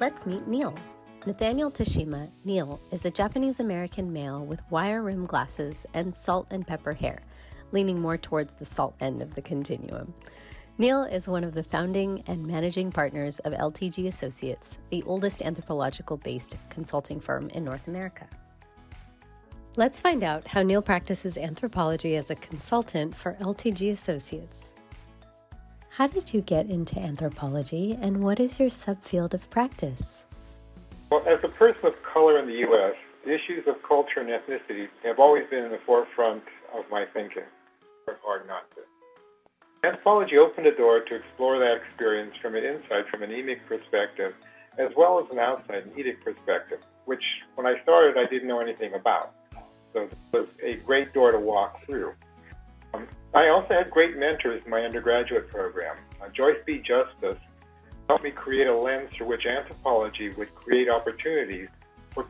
Let's meet Niel. Nathaniel Tashima, Niel, is a Japanese-American male with wire-rimmed glasses and salt and pepper hair, leaning more towards the salt end of the continuum. Niel is one of the founding and managing partners of LTG Associates, the oldest anthropological-based consulting firm in North America. Let's find out how Niel practices anthropology as a consultant for LTG Associates. How did you get into anthropology, and what is your subfield of practice? Well, as a person of color in the U.S., the issues of culture and ethnicity have always been in the forefront of my thinking. It's hard not to. Anthropology opened a door to explore that experience from an inside, from an emic perspective, as well as an outside, an edic perspective, which, when I started, I didn't know anything about. So it was a great door to walk through. I also had great mentors in my undergraduate program. Joyce B. Justice helped me create a lens through which anthropology would create opportunities for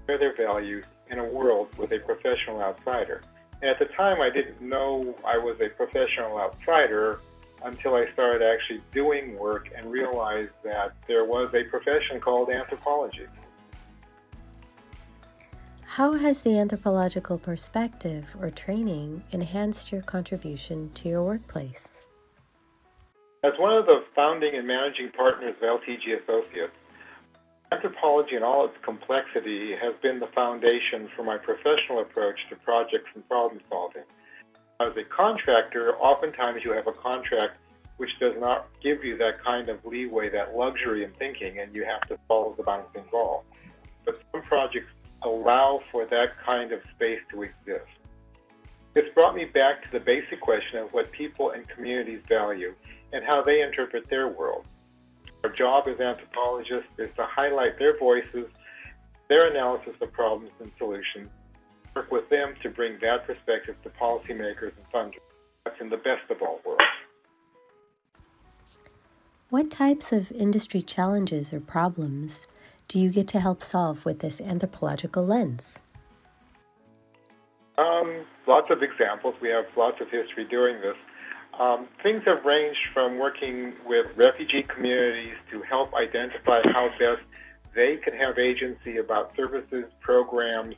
their values in a world with a professional outsider. And at the time, I didn't know I was a professional outsider until I started actually doing work and realized that there was a profession called anthropology. How has the anthropological perspective or training enhanced your contribution to your workplace? As one of the founding and managing partners of LTG Associates, anthropology in all its complexity has been the foundation for my professional approach to projects and problem solving. As a contractor, oftentimes you have a contract which does not give you that kind of leeway, that luxury in thinking, and you have to follow the bouncing ball. But some projects allow for that kind of space to exist. This brought me back to the basic question of what people and communities value and how they interpret their world. Our job as anthropologists is to highlight their voices, their analysis of problems and solutions, work with them to bring that perspective to policymakers and funders. That's in the best of all worlds. What types of industry challenges or problems do you get to help solve with this anthropological lens? Lots of examples. We have lots of history doing this. Things have ranged from working with refugee communities to help identify how best they can have agency about services, programs,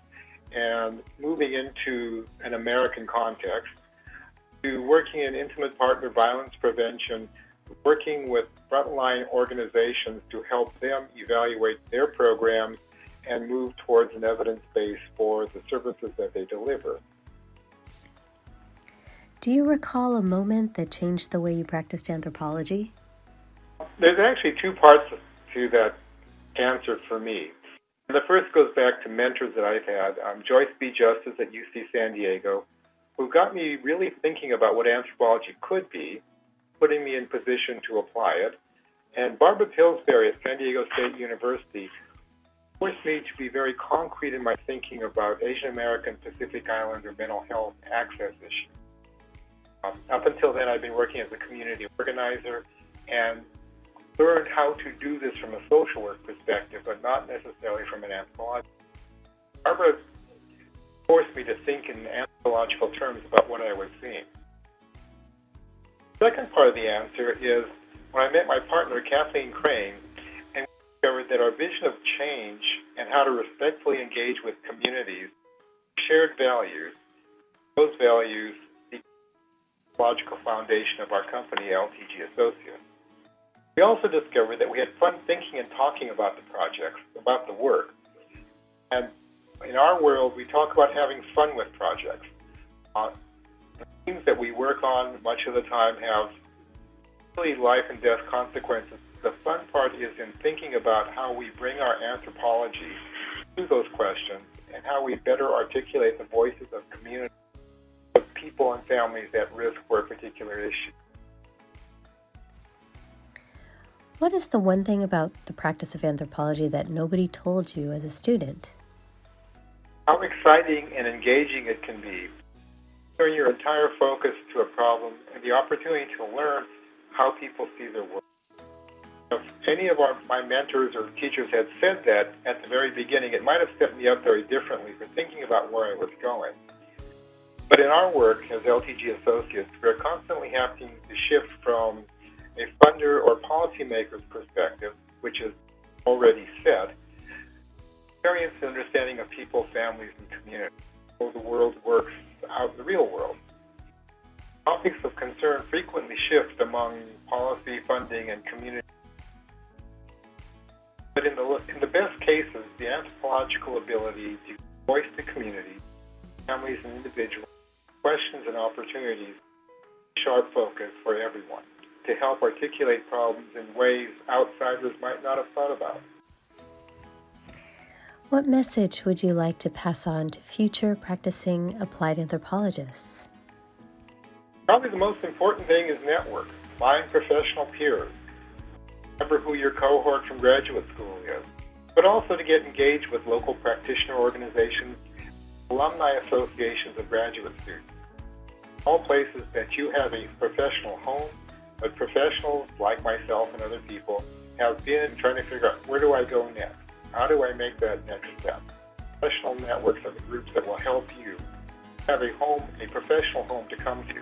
and moving into an American context, to working in intimate partner violence prevention, working with frontline organizations to help them evaluate their programs and move towards an evidence base for the services that they deliver. Do you recall a moment that changed the way you practiced anthropology? There's actually two parts to that answer for me. And the first goes back to mentors that I've had. Joyce B. Justice at UC San Diego, who got me really thinking about what anthropology could be, putting me in position to apply it. And Barbara Pillsbury at San Diego State University forced me to be very concrete in my thinking about Asian American Pacific Islander mental health access issues. Up until then, I'd been working as a community organizer and learned how to do this from a social work perspective, but not necessarily from an anthropological. Barbara forced me to think in anthropological terms about what I was seeing. The second part of the answer is when I met my partner, Kathleen Crane, and we discovered that our vision of change and how to respectfully engage with communities, shared values, those values the logical foundation of our company, LTG Associates. We also discovered that we had fun thinking and talking about the projects, about the work. And in our world, we talk about having fun with projects. The things that we work on much of the time have really life and death consequences. The fun part is in thinking about how we bring our anthropology to those questions and how we better articulate the voices of communities, of people and families at risk for a particular issue. What is the one thing about the practice of anthropology that nobody told you as a student? How exciting and engaging it can be. Turn your entire focus to a problem and the opportunity to learn how people see their world. If any of my mentors or teachers had said that at the very beginning, it might have set me up very differently for thinking about where I was going. But in our work as LTG Associates, we're constantly having to shift from a funder or policymaker's perspective, which is already set, experience and understanding of people, families, and communities, how the world works out in the real world. Topics of concern frequently shift among policy, funding, and community. But in the best cases, the anthropological ability to voice the community, families, and individuals, questions and opportunities, sharp focus for everyone to help articulate problems in ways outsiders might not have thought about. What message would you like to pass on to future practicing applied anthropologists? Probably the most important thing is network, find professional peers. Remember who your cohort from graduate school is, but also to get engaged with local practitioner organizations, alumni associations of graduate students. All places that you have a professional home, but professionals like myself and other people have been trying to figure out, where do I go next? How do I make that next step? Professional networks are the groups that will help you have a home, a professional home to come to.